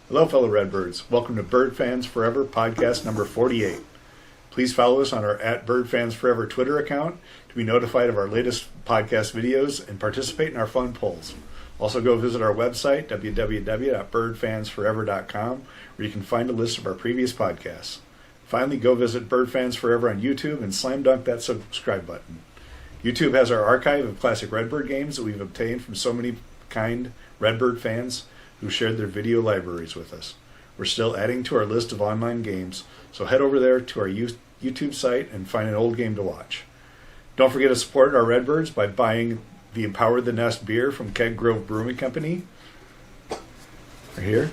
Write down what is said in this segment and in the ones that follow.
Hello, fellow Redbirds. Welcome to Bird Fans Forever podcast number 48. Please follow us on our @BirdFansForever Twitter account to be notified of our latest podcast videos and participate in our fun polls. Also, go visit our website, www.birdfansforever.com, where you can find a list of our previous podcasts. Finally, go visit Bird Fans Forever on YouTube and slam dunk that subscribe button. YouTube has our archive of classic Redbird games that we've obtained from so many kind Redbird fans who shared their video libraries with us. We're still adding to our list of online games, so head over there to our YouTube site and find an old game to watch. Don't forget to support our Redbirds by buying the Empower the Nest beer from Keg Grove Brewing Company. Right here.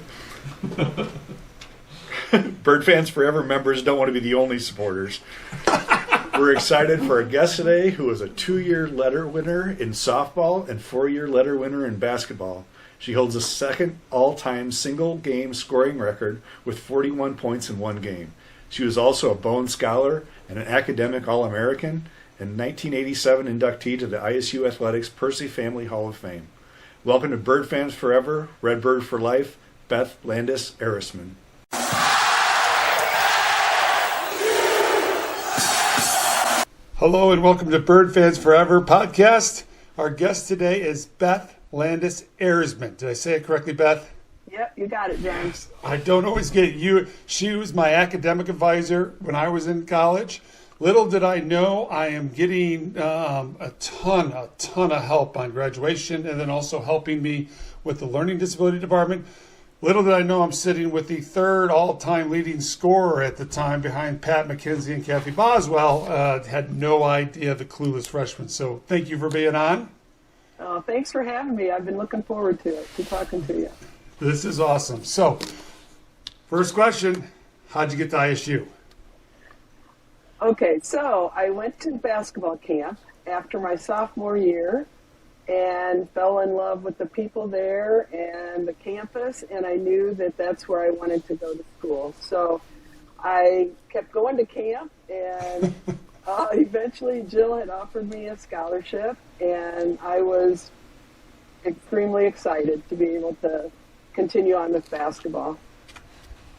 Bird Fans Forever members don't want to be the only supporters. We're excited for our guest today, who is a 2-year letter winner in softball and 4-year letter winner in basketball. She holds the second all-time single-game scoring record with 41 points in one game. She was also a Bone Scholar and an academic All-American and 1987 inductee to the ISU Athletics Percy Family Hall of Fame. Welcome to Bird Fans Forever, Redbird for Life, Beth Landes-Ehresman. Hello and welcome to Bird Fans Forever podcast. Our guest today is Beth Landes-Ehresman. Did I say it correctly, Beth? Yep, you got it, Jon. I don't always get it. She was my academic advisor when I was in college. Little did I know I am getting a ton of help on graduation and then also helping me with the learning disability department. Little did I know I'm sitting with the third all-time leading scorer at the time behind Pat McKenzie and Kathy Boswell. Had no idea, the clueless freshman. So thank you for being on. Oh, thanks for having me. I've been looking forward to it, to talking to you. This is awesome. So, first question, how'd you get to ISU? Okay, so I went to basketball camp after my sophomore year and fell in love with the people there and the campus, and I knew that that's where I wanted to go to school. So I kept going to camp, and eventually Jill had offered me a scholarship, and I was extremely excited to be able to continue on with basketball.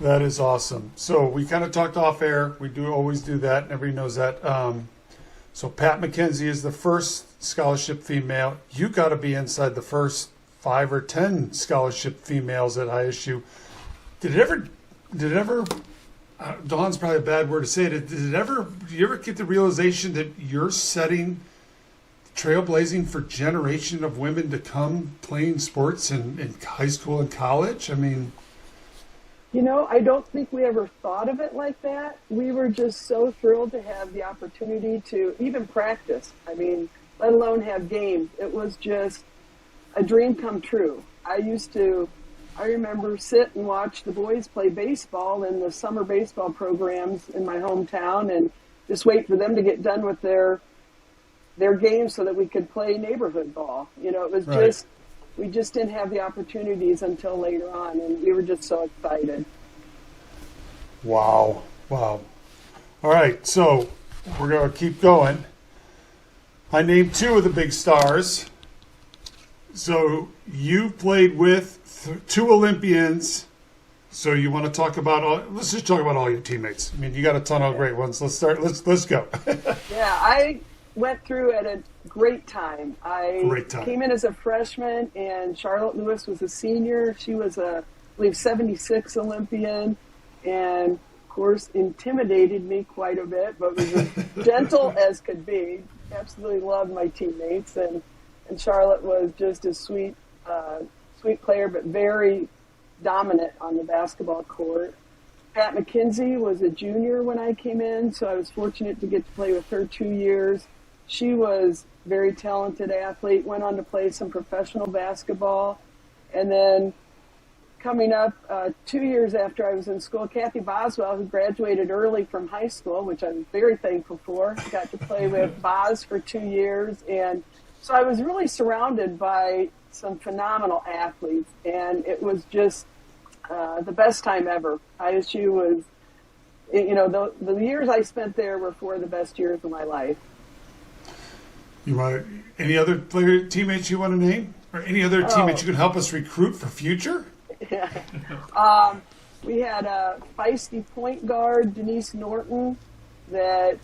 That is awesome. So we kind of talked off air. We do always do that, and everybody knows that. So Pat McKenzie is the first scholarship female. You got to be inside the first 5 or 10 scholarship females at ISU. Did it ever, Dawn's probably a bad word to say, do you ever get the realization that you're setting, trailblazing for generation of women to come playing sports in high school and college? I mean, you know, I don't think we ever thought of it like that. We were just so thrilled to have the opportunity to even practice. I mean, let alone have games. It was just a dream come true. I remember sit and watch the boys play baseball in the summer baseball programs in my hometown and just wait for them to get done with their games so that we could play neighborhood ball. You know, it was right. We just didn't have the opportunities until later on, and we were just so excited. Wow. All right, so we're going to keep going. I named 2 of the big stars. So you played with 2 Olympians. So you want to talk about let's just talk about all your teammates. I mean, you got a ton of great ones. Let's go. Yeah, I went through at a great time. I came in as a freshman, and Charlotte Lewis was a senior. She was I believe, 76 Olympian, and of course intimidated me quite a bit, but was as gentle as could be. Absolutely loved my teammates, and Charlotte was just a sweet player, but very dominant on the basketball court. Pat McKenzie was a junior when I came in, so I was fortunate to get to play with her 2 years. She was a very talented athlete, went on to play some professional basketball. And then coming up 2 years after I was in school, Kathy Boswell, who graduated early from high school, which I'm very thankful for, got to play with Boz for 2 years. And so I was really surrounded by some phenomenal athletes, and it was just the best time ever. ISU was, you know, the years I spent there were 4 of the best years of my life. You want any other teammates you want to name, or any other teammates you can help us recruit for future? Yeah. We had a feisty point guard, Denise Norton, that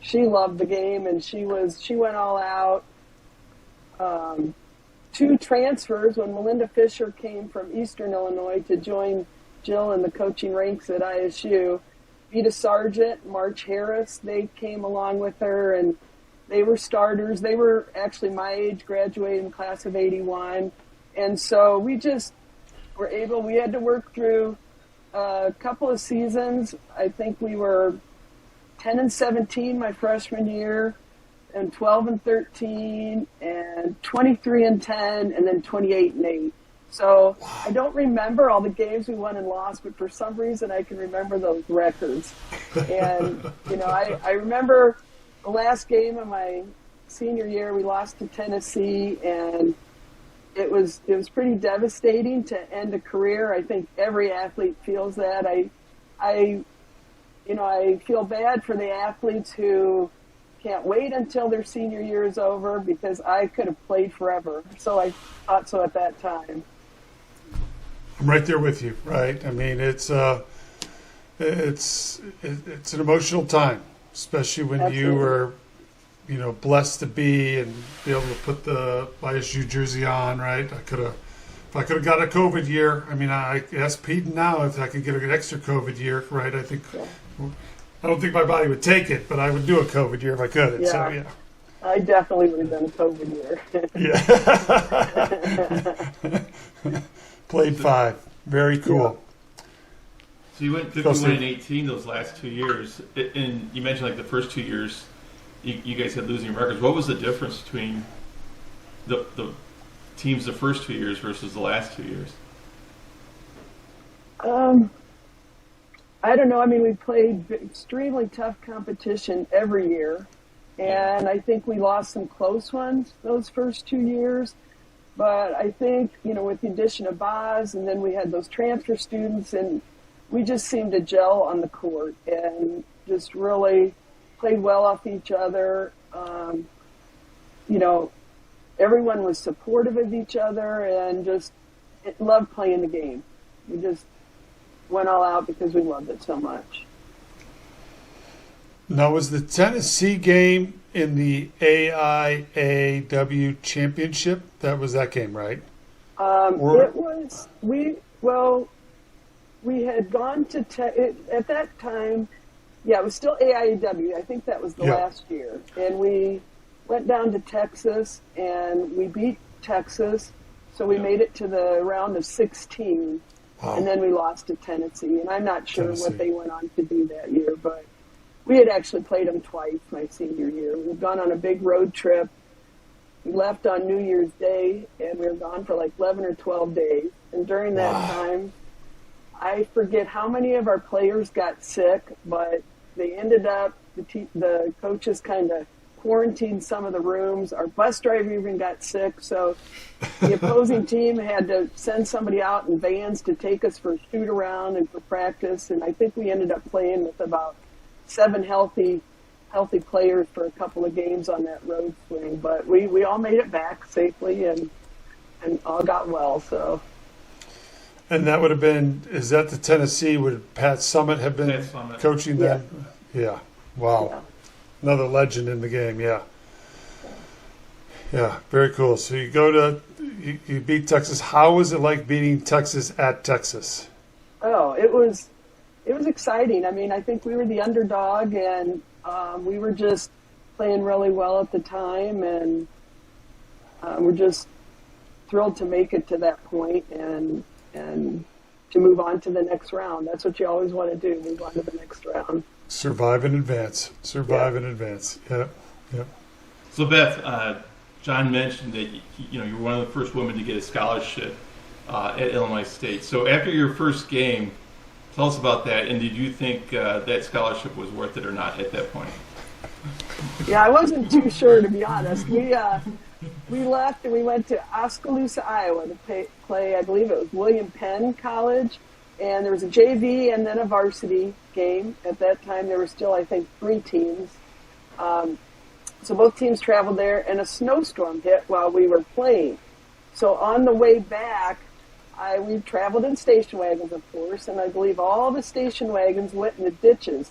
she loved the game, and she went all out. 2 transfers when Melinda Fisher came from Eastern Illinois to join Jill in the coaching ranks at ISU. Vita Sargent, March Harris, they came along with her, and they were starters. They were actually my age, graduating in class of 81. And so we just were able, we had to work through a couple of seasons. I think we were 10-17 my freshman year, and 12-13, and 23-10, and then 28-8. So I don't remember all the games we won and lost, but for some reason I can remember those records. And, I remember the last game of my senior year, we lost to Tennessee, and it was pretty devastating to end a career. I think every athlete feels that. I feel bad for the athletes who can't wait until their senior year is over, because I could have played forever. So I thought so at that time. I'm right there with you, right? I mean, it's an emotional time, especially when Absolutely. you were, blessed to be and be able to put the ISU jersey on, right? If I could have got a COVID year, I mean, I asked Pete now if I could get an extra COVID year, right? I don't think my body would take it, but I would do a COVID year if I could. Yeah. So, yeah. I definitely would have done a COVID year. Yeah. Played 5. Very cool. So you went 51 and 18 those last 2 years, and you mentioned like the first 2 years, you guys had losing records. What was the difference between the teams the first 2 years versus the last 2 years? I don't know. I mean, we played extremely tough competition every year, and I think we lost some close ones those first 2 years. But I think, with the addition of Boz, and then we had those transfer students, and we just seemed to gel on the court and just really played well off each other. Everyone was supportive of each other and just loved playing the game. We just went all out because we loved it so much. Now, was the Tennessee game in the AIAW championship? That was that game, right? It was, we had gone to, at that time, it was still AIAW. I think that was the last year. And we went down to Texas, and we beat Texas. So we made it to the round of 16. Wow. And then we lost to Tennessee. And I'm not sure what they went on to do that year, but we had actually played them twice my senior year. We'd gone on a big road trip. We left on New Year's Day, and we were gone for like 11 or 12 days. And during that time, I forget how many of our players got sick, but they ended up, the coaches kind of quarantined some of the rooms. Our bus driver even got sick, so the opposing team had to send somebody out in vans to take us for a shoot around and for practice. And I think we ended up playing with about 7 healthy players for a couple of games on that road swing. But we all made it back safely and all got well. So. And that would have been, is that the Tennessee? Would Pat Summitt have been coaching then? Yeah. Wow. Yeah. Another legend in the game, yeah. Yeah, very cool. So you go to, you beat Texas. How was it like beating Texas at Texas? Oh, it was exciting. I mean, I think we were the underdog, and we were just playing really well at the time, and we're just thrilled to make it to that point and to move on to the next round. That's what you always want to do, move on to the next round. Survive in advance. In advance. Yeah. So Beth, Jon mentioned that you were one of the first women to get a scholarship at Illinois State. So after your first game, tell us about that, and did you think that scholarship was worth it or not at that point? Yeah, I wasn't too sure, to be honest. We left and we went to Oskaloosa, Iowa to play, I believe it was William Penn College, and there was a JV and then a varsity game. At that time, there were still, I think, 3 teams. So both teams traveled there, and a snowstorm hit while we were playing. So on the way back, we traveled in station wagons, of course, and I believe all the station wagons went in the ditches.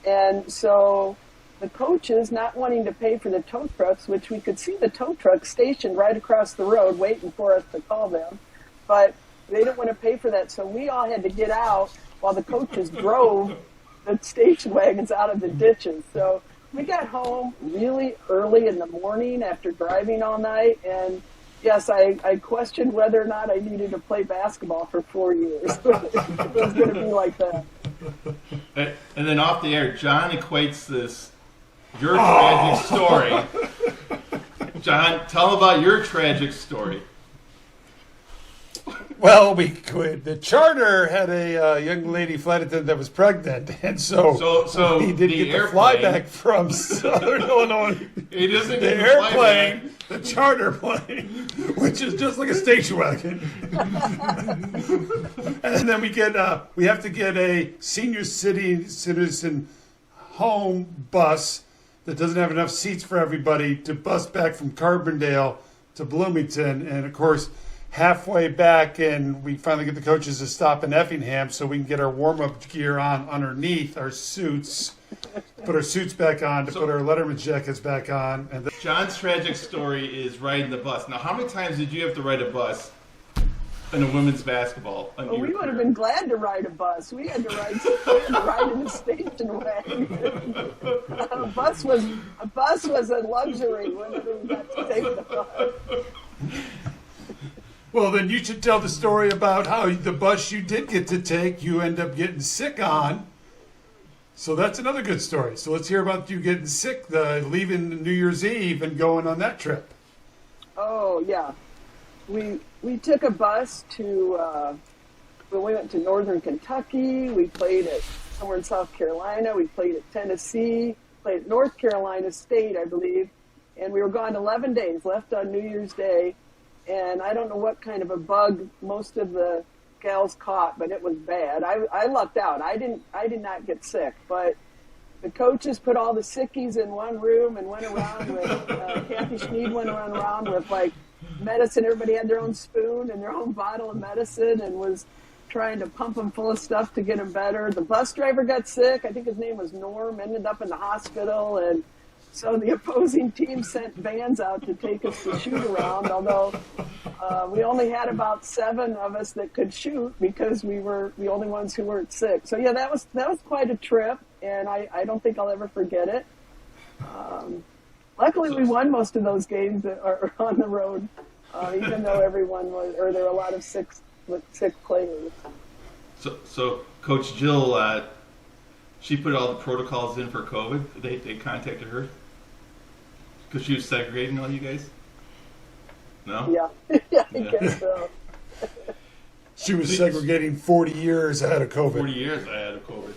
And so the coaches, not wanting to pay for the tow trucks, which we could see the tow trucks stationed right across the road waiting for us to call them, but they didn't want to pay for that, so we all had to get out while the coaches drove the station wagons out of the ditches. So we got home really early in the morning after driving all night, and yes, I questioned whether or not I needed to play basketball for 4 years. It was going to be like that. And then off the air, Jon equates your tragic story. Jon, tell about your tragic story. Well, the charter had a young lady flight attendant that was pregnant, and so he did get the flyback from Southern Illinois. He doesn't the get airplane, the charter plane, which is just like a station wagon. And then we have to get a senior citizen home bus that doesn't have enough seats for everybody to bus back from Carbondale to Bloomington, and of course, halfway back, and we finally get the coaches to stop in Effingham so we can get our warm-up gear on underneath our suits, put our suits back on, put our Letterman jackets back on. And Jon's tragic story is riding the bus. Now, how many times did you have to ride a bus in a women's basketball? Well, we would have been glad to ride a bus. We had to ride in a station wagon. A bus was a luxury whenever we got to take the bus. Well, then you should tell the story about how the bus you did get to take, you end up getting sick on. So that's another good story. So let's hear about you getting sick, leaving New Year's Eve and going on that trip. Oh, yeah. We took a bus to, we went to northern Kentucky. We played at somewhere in South Carolina. We played at Tennessee, played at North Carolina State, I believe. And we were gone 11 days, left on New Year's Day. And I don't know what kind of a bug most of the gals caught, but it was bad. I lucked out. I did not get sick, but the coaches put all the sickies in one room and went around with, Kathy Schneed went around with like medicine. Everybody had their own spoon and their own bottle of medicine and was trying to pump them full of stuff to get them better. The bus driver got sick. I think his name was Norm, ended up in the hospital, and so the opposing team sent vans out to take us to shoot around, although we only had about 7 of us that could shoot because we were the only ones who weren't sick. So yeah, that was quite a trip, and I don't think I'll ever forget it. Luckily, we won most of those games that are on the road, even though there were a lot of sick players. So Coach Jill, she put all the protocols in for COVID. They contacted her because she was segregating all you guys. No. Yeah, I guess so. She was segregating 40 years ahead of COVID. 40 years ahead of COVID.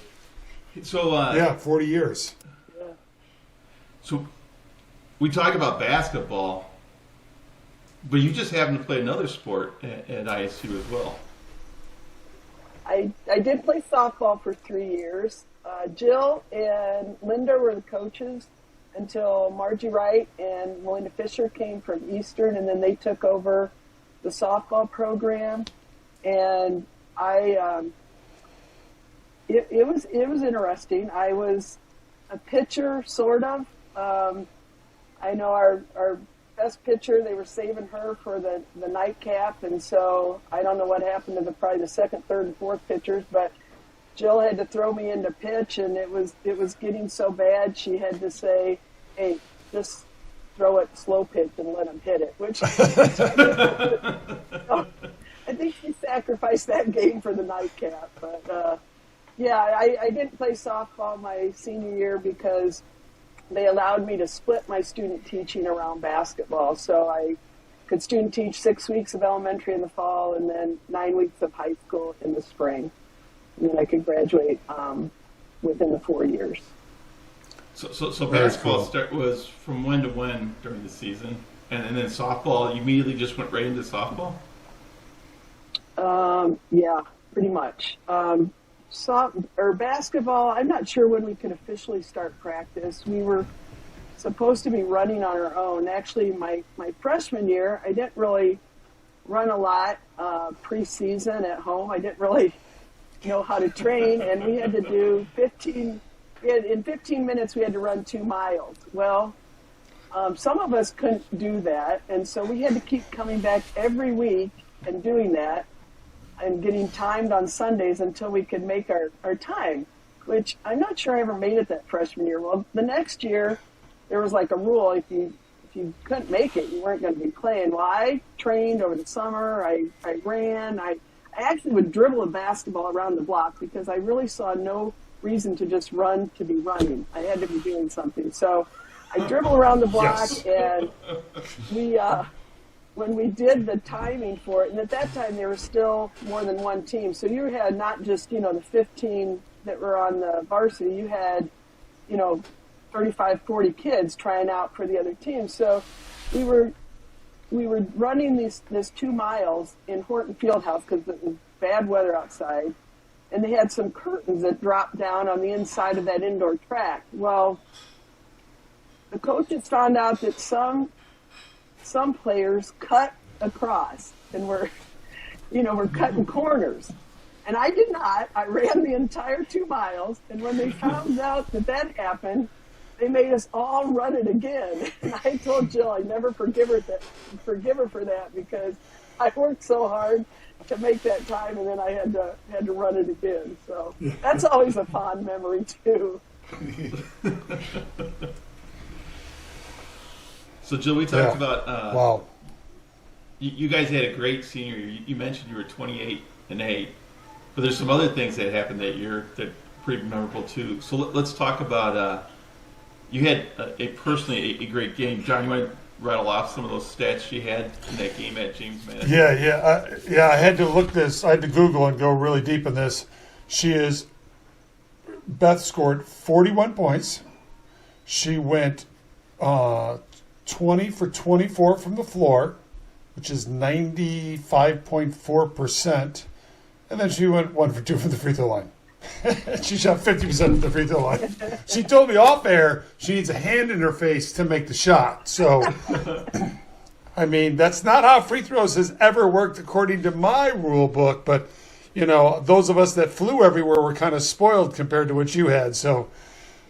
So 40 years. Yeah. So we talk about basketball, but you just happen to play another sport at ISU as well. I did play softball for 3 years. Jill and Linda were the coaches until Margie Wright and Melinda Fisher came from Eastern, and then they took over the softball program. And it was interesting. I was a pitcher, sort of. I know our best pitcher, they were saving her for the nightcap, and so I don't know what happened to probably the second, third, and fourth pitchers, but Jill had to throw me into pitch, and it was getting so bad she had to say, "Hey, just throw it slow pitch and let them hit it," which I think she sacrificed that game for the nightcap. But I didn't play softball my senior year because they allowed me to split my student teaching around basketball, so I could student teach 6 weeks of elementary in the fall and then 9 weeks of high school in the spring. And then I could graduate within the 4 years. So basketball was from when to when during the season? And then softball, you immediately just went right into softball? Yeah, pretty much. Basketball, I'm not sure when we could officially start practice. We were supposed to be running on our own. Actually, my freshman year, I didn't really run a lot preseason at home. I didn't really know how to train, and we had to do 15 minutes we had to run 2 miles. Well, some of us couldn't do that, and so we had to keep coming back every week and doing that and getting timed on Sundays until we could make our time, which I'm not sure I ever made it that freshman year. Well, the next year there was like a rule, if you couldn't make it, you weren't going to be playing. Well, I trained over the summer. I ran. I actually would dribble a basketball around the block because I really saw no reason to just run to be running. I had to be doing something. So I dribble around the block, and we, when we did the timing for it, and at that time there was still more than one team. So you had not just, the 15 that were on the varsity, you had, 35, 40 kids trying out for the other team. So we were running this 2 miles in Horton Fieldhouse because it was bad weather outside, and they had some curtains that dropped down on the inside of that indoor track. Well, the coaches found out that some players cut across and were cutting corners. And I did not. I ran the entire 2 miles, and when they found out that happened, they made us all run it again. And I told Jill I never forgive her for that because I worked so hard to make that time, and then I had to run it again. So that's always a fond memory too. So Jill, we talked about wow. You guys had a great senior year. You mentioned you were 28-8, but there's some other things that happened that year that are pretty memorable too. So let's talk about. You had personally a great game. John, you might rattle off some of those stats you had in that game at James Madison. Yeah. I had to look this. I had to Google and go really deep in this. Beth scored 41 points. She went 20 for 24 from the floor, which is 95.4%. And then she went 1 for 2 from the free throw line. She shot 50% of the free throw line. She told me off air she needs a hand in her face to make the shot. So, I mean, that's not how free throws has ever worked according to my rule book. But, those of us that flew everywhere were kind of spoiled compared to what you had. So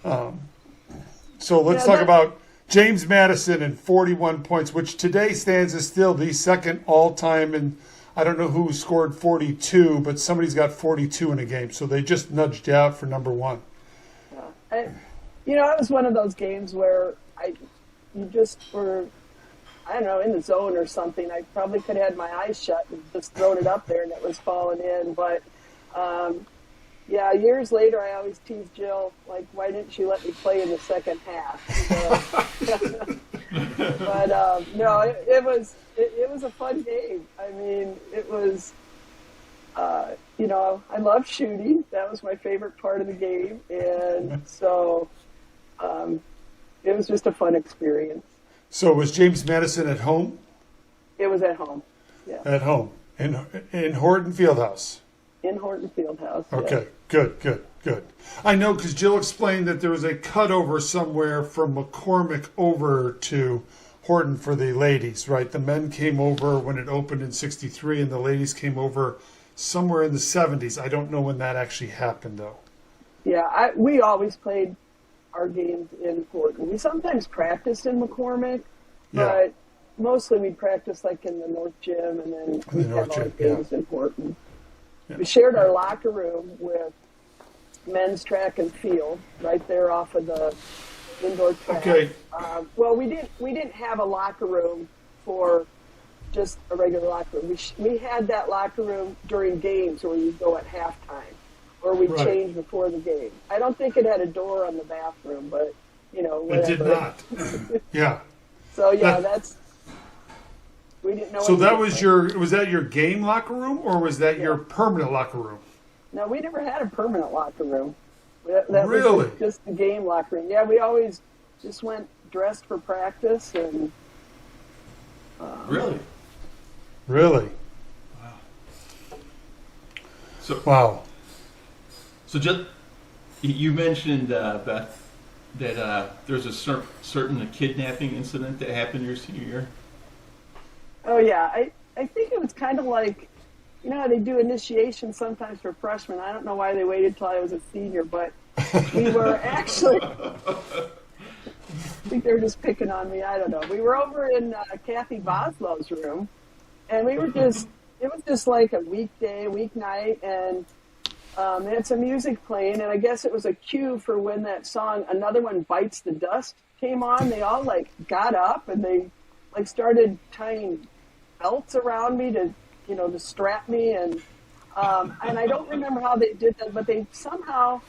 let's talk about James Madison and 41 points, which today stands as still the second all-time. And I don't know who scored 42, but somebody's got 42 in a game. So they just nudged you out for number one. It was one of those games where you just were, I don't know, in the zone or something. I probably could have had my eyes shut and just thrown it up there and it was falling in. But, years later, I always tease Jill, like, why didn't she let me play in the second half? But no, it was a fun game. I mean, it was, I love shooting. That was my favorite part of the game. And so it was just a fun experience. So was James Madison at home? It was at home, yeah. At home, in Horton Fieldhouse. In Horton Fieldhouse. Okay, yeah. Good. I know because Jill explained that there was a cutover somewhere from McCormick over to Horton for the ladies, right? The men came over when it opened in '63, and the ladies came over somewhere in the '70s. I don't know when that actually happened, though. Yeah, we always played our games in Horton. We sometimes practiced in McCormick, but mostly we'd practice like in the North Gym, and then we'd have our games in Horton. Yeah. We shared our locker room with men's track and field right there off of the indoor track. Okay. Well, we didn't have a locker room for just a regular locker room. We had that locker room during games where you go at halftime, or we change before the game. I don't think it had a door on the bathroom, but whatever. It did not. Yeah. So we didn't know. So that was that your game locker room, or was that your permanent locker room? No, we never had a permanent locker room. That really? was just the game locker room. Yeah, we always just went dressed for practice and. Really? Really? Wow. So just you mentioned Beth that there's a certain kidnapping incident that happened your senior year. Oh yeah, I think it was kind of like, you know how they do initiation sometimes for freshmen. I don't know why they waited till I was a senior, but we were actually, I think they were just picking on me. I don't know. We were over in Kathy Boslow's room, and we were just, it was just like a weeknight, and they had some music playing, and I guess it was a cue for when that song, Another One Bites the Dust, came on. They all like got up and they like started tying belts around me to, you know, to strap me, and I don't remember how they did that, but they somehow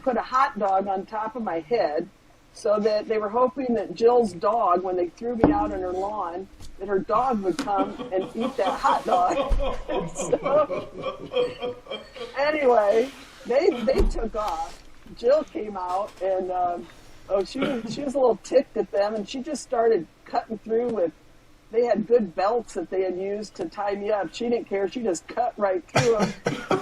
put a hot dog on top of my head, so that they were hoping that Jill's dog, when they threw me out on her lawn, that her dog would come and eat that hot dog. So, anyway, they took off. Jill came out, and she was a little ticked at them, and she just started cutting through with. They had good belts that they had used to tie me up. She didn't care. She just cut right through them,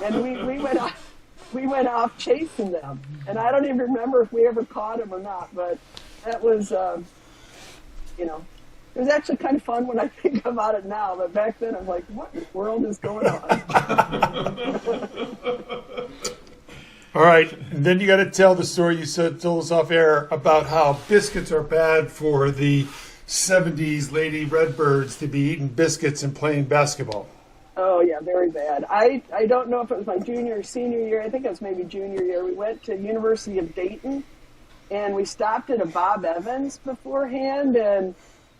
and we went off. We went off chasing them, and I don't even remember if we ever caught them or not. But that was, you know, it was actually kind of fun when I think about it now. But back then, I'm like, what in the world is going on? All right, and then you got to tell the story you told us off air about how biscuits are bad for the 70s Lady Redbirds to be eating biscuits and playing basketball. Oh, yeah, very bad. I don't know if it was my junior or senior year. I think it was maybe junior year. We went to University of Dayton, and we stopped at a Bob Evans beforehand, and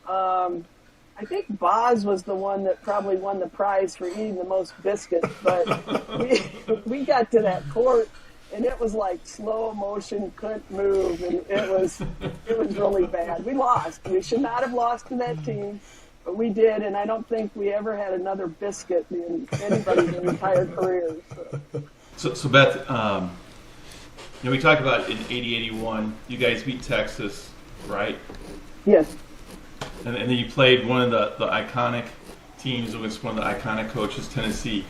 I think Boz was the one that probably won the prize for eating the most biscuits, but we got to that court, and it was like slow motion, couldn't move, and it was really bad. We lost. We should not have lost to that team. But we did, and I don't think we ever had another biscuit in anybody's entire career. So Beth, you know, we talked about in 80-81, you guys beat Texas, right? Yes. And then you played one of the iconic teams against one of the iconic coaches, Tennessee.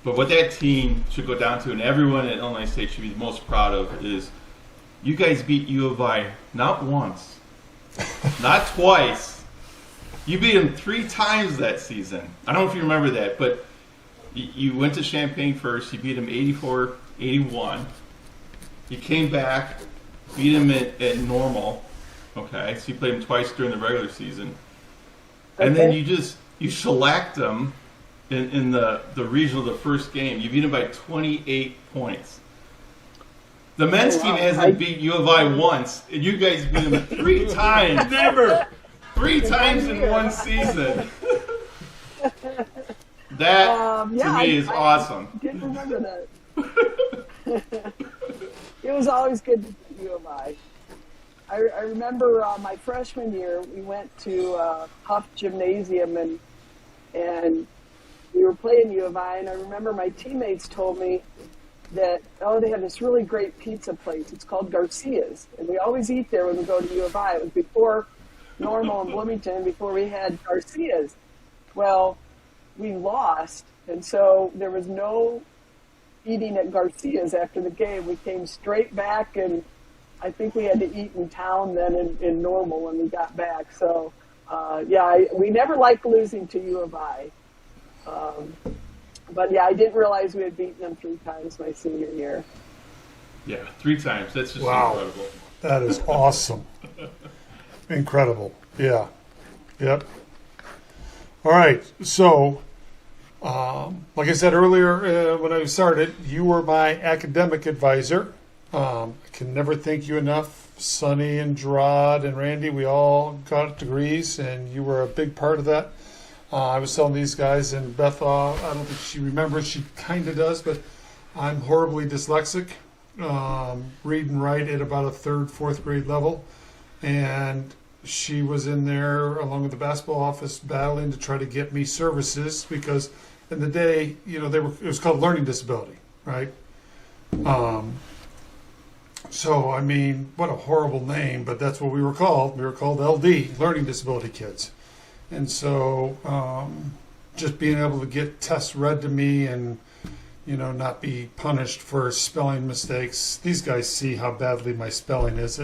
But what that team should go down to, and everyone at Illinois State should be the most proud of, is you guys beat U of I not once, not twice. You beat them 3 times that season. I don't know if you remember that, but you went to Champaign first. You beat them 84-81. You came back, beat them at Normal. Okay, so you played them twice during the regular season. And then you shellacked them in the regional, the first game. You beat them by 28 points. The men's team hasn't beat U of I once, and you guys beat them 3 times. Never! 3 times in one season. That, to me, is awesome. I didn't remember that. It was always good to beat U of I. I remember my freshman year, we went to Huff Gymnasium, and we were playing U of I, and I remember my teammates told me that, they have this really great pizza place. It's called Garcia's, and we always eat there when we go to U of I. It was before Normal in Bloomington, before we had Garcia's. Well, we lost, and so there was no eating at Garcia's after the game. We came straight back, and I think we had to eat in town then in Normal when we got back. So, we never liked losing to U of I. But, I didn't realize we had beaten them 3 times my senior year. Yeah, 3 times. That's just incredible. That is awesome. Incredible. Yeah. Yep. All right. So, like I said earlier when I started, you were my academic advisor. I can never thank you enough. Sonny and Gerard and Randy, we all got degrees, and you were a big part of that. I was telling these guys, and Beth, I don't think she remembers. She kind of does, but I'm horribly dyslexic. Read and write at about a 3rd, 4th grade level. And she was in there along with the basketball office battling to try to get me services because in the day, it was called learning disability, right? So, I mean, what a horrible name, but that's what we were called. We were called LD, learning disability kids. And so just being able to get tests read to me and, not be punished for spelling mistakes. These guys see how badly my spelling is.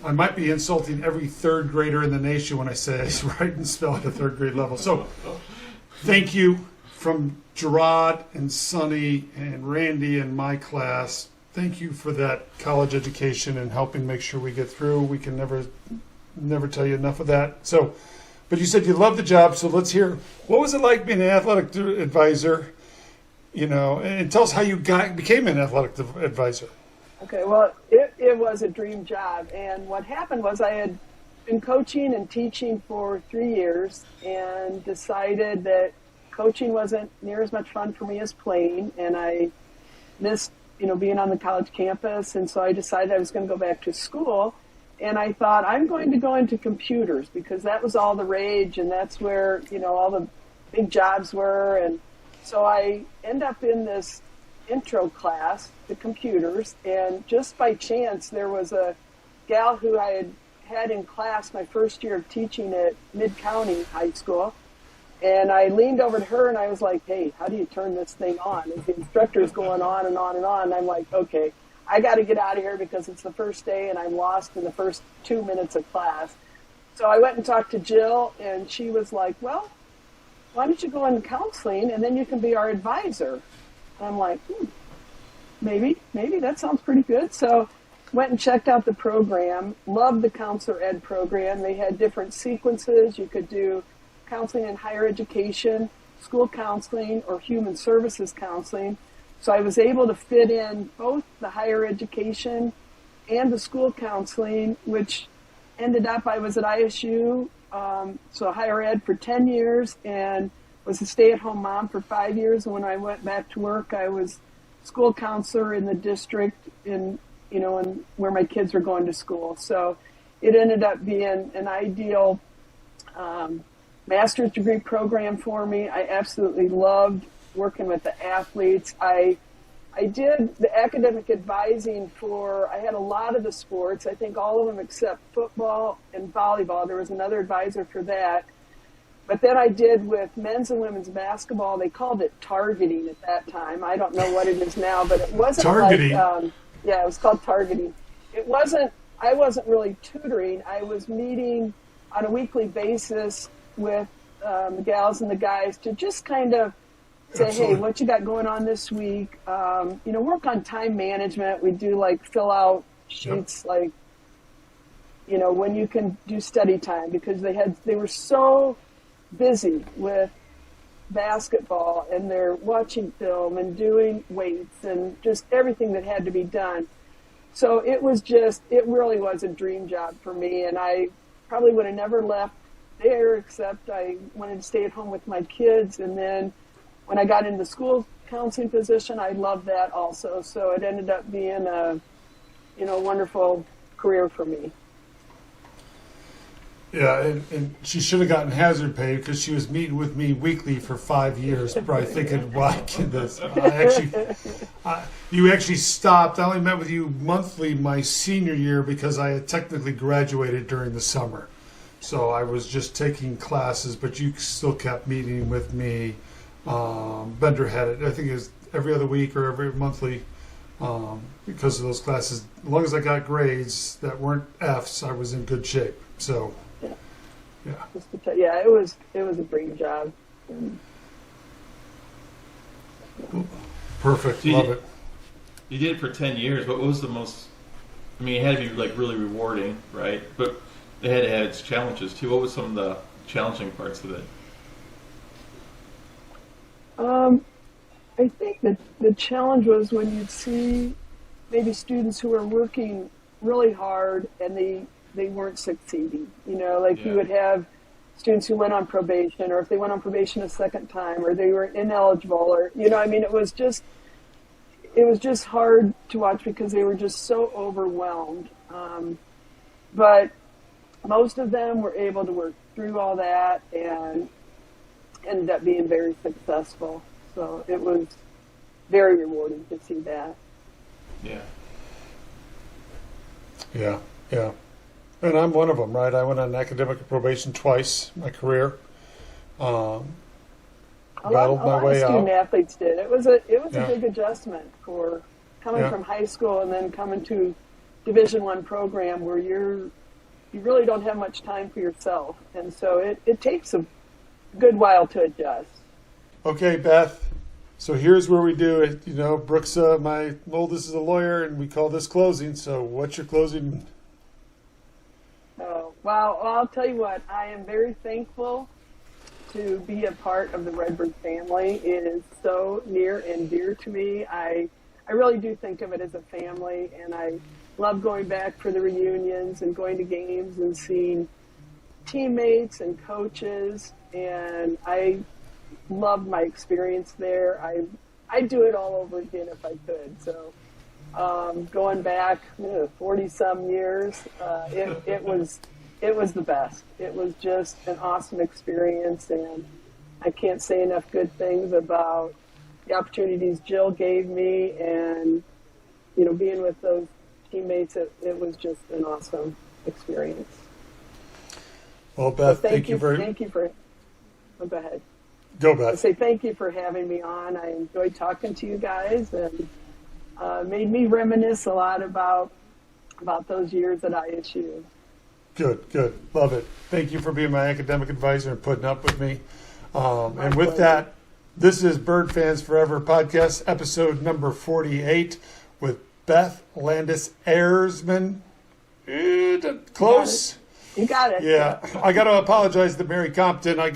I might be insulting every third grader in the nation when I say I write and spell at a third grade level. So thank you from Gerard and Sonny and Randy and my class. Thank you for that college education and helping make sure we get through. We can never tell you enough of that. So, but you said you love the job, so let's hear, what was it like being an athletic advisor? You know, and tell us how you became an athletic advisor. Okay, well, it was a dream job. And what happened was I had been coaching and teaching for 3 years and decided that coaching wasn't near as much fun for me as playing. And I missed, being on the college campus. And so I decided I was going to go back to school. And I thought, I'm going to go into computers because that was all the rage. And that's where, all the big jobs were. And so I end up in this intro class to computers, and just by chance there was a gal who I had in class my first year of teaching at Mid-County High School, and I leaned over to her and I was like, hey, how do you turn this thing on? And the instructor's going on and on and on, and I'm like, okay, I got to get out of here because it's the first day and I'm lost in the first 2 minutes of class. So I went and talked to Jill, and she was like, well, why don't you go into counseling and then you can be our advisor? I'm like, maybe that sounds pretty good. So went and checked out the program, loved the counselor ed program. They had different sequences. You could do counseling in higher education, school counseling, or human services counseling. So I was able to fit in both the higher education and the school counseling, which ended up, I was at ISU, so higher ed for 10 years, and was a stay-at-home mom for 5 years. And when I went back to work, I was school counselor in the district in where my kids were going to school. So it ended up being an ideal master's degree program for me. I absolutely loved working with the athletes. I did the academic advising I had a lot of the sports, I think all of them except football and volleyball. There was another advisor for that. But then I did with men's and women's basketball. They called it targeting at that time. I don't know what it is now, but it wasn't targeting. it was called targeting. I wasn't really tutoring. I was meeting on a weekly basis with the gals and the guys to just kind of say, Absolutely. Hey, what you got going on this week? Work on time management. We do fill out sheets, Yep. When you can do study time, because they were so busy with basketball and they're watching film and doing weights and just everything that had to be done. So it really was a dream job for me, and I probably would have never left there except I wanted to stay at home with my kids. And then when I got into the school counseling position, I loved that also. So it ended up being a wonderful career for me. Yeah, and she should have gotten hazard pay because she was meeting with me weekly for 5 years, probably thinking, why can this? You actually stopped. I only met with you monthly my senior year because I had technically graduated during the summer. So I was just taking classes, but you still kept meeting with me. Bender had it, I think it was every other week or every monthly because of those classes. As long as I got grades that weren't Fs, I was in good shape. So. Yeah, it was a dream job. Perfect, So love it. You did it for 10 years. What was the most? I mean, it had to be really rewarding, right? But it had to have its challenges too. What was some of the challenging parts of it? I think that the challenge was when you'd see maybe students who are working really hard and they weren't succeeding. You would have students who went on probation, or if they went on probation a second time, or they were ineligible, or, it was just hard to watch because they were just so overwhelmed. But most of them were able to work through all that and ended up being very successful. So it was very rewarding to see that. Yeah. Yeah. And I'm one of them, right? I went on academic probation twice in my career. Battled my way out. Student athletes did. It was a big adjustment for coming from high school and then coming to Division I program where you really don't have much time for yourself. And so it takes a good while to adjust. Okay, Beth. So here's where we do it. You know, Brooks, my oldest is a lawyer, and we call this closing. So what's your closing? Oh, wow. Well, I'll tell you what, I am very thankful to be a part of the Redbird family. It is so near and dear to me. I really do think of it as a family, and I love going back for the reunions and going to games and seeing teammates and coaches, and I loved my experience there. I'd do it all over again if I could. So going back 40-some years, it was the best. It was just an awesome experience, and I can't say enough good things about the opportunities Jill gave me, and being with those teammates. It was just an awesome experience. Well, Beth, so thank you for. Oh, go ahead. Go, Beth. I say thank you for having me on. I enjoyed talking to you guys, and made me reminisce a lot about those years at ISU. Good. Love it. Thank you for being my academic advisor and putting up with me. And with that, this is Bird Fans Forever podcast, episode number 48 with Beth Landes-Ehresman. Close. You got it. Yeah. I got to apologize to Mary Compton. I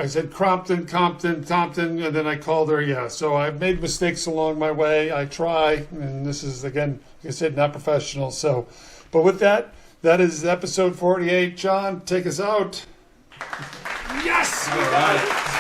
said Compton, and then I called her. Yeah. So I've made mistakes along my way. I try. And this is, again, like I said, not professional. So, but with that, that is episode 48. Jon, take us out. Yes! All right.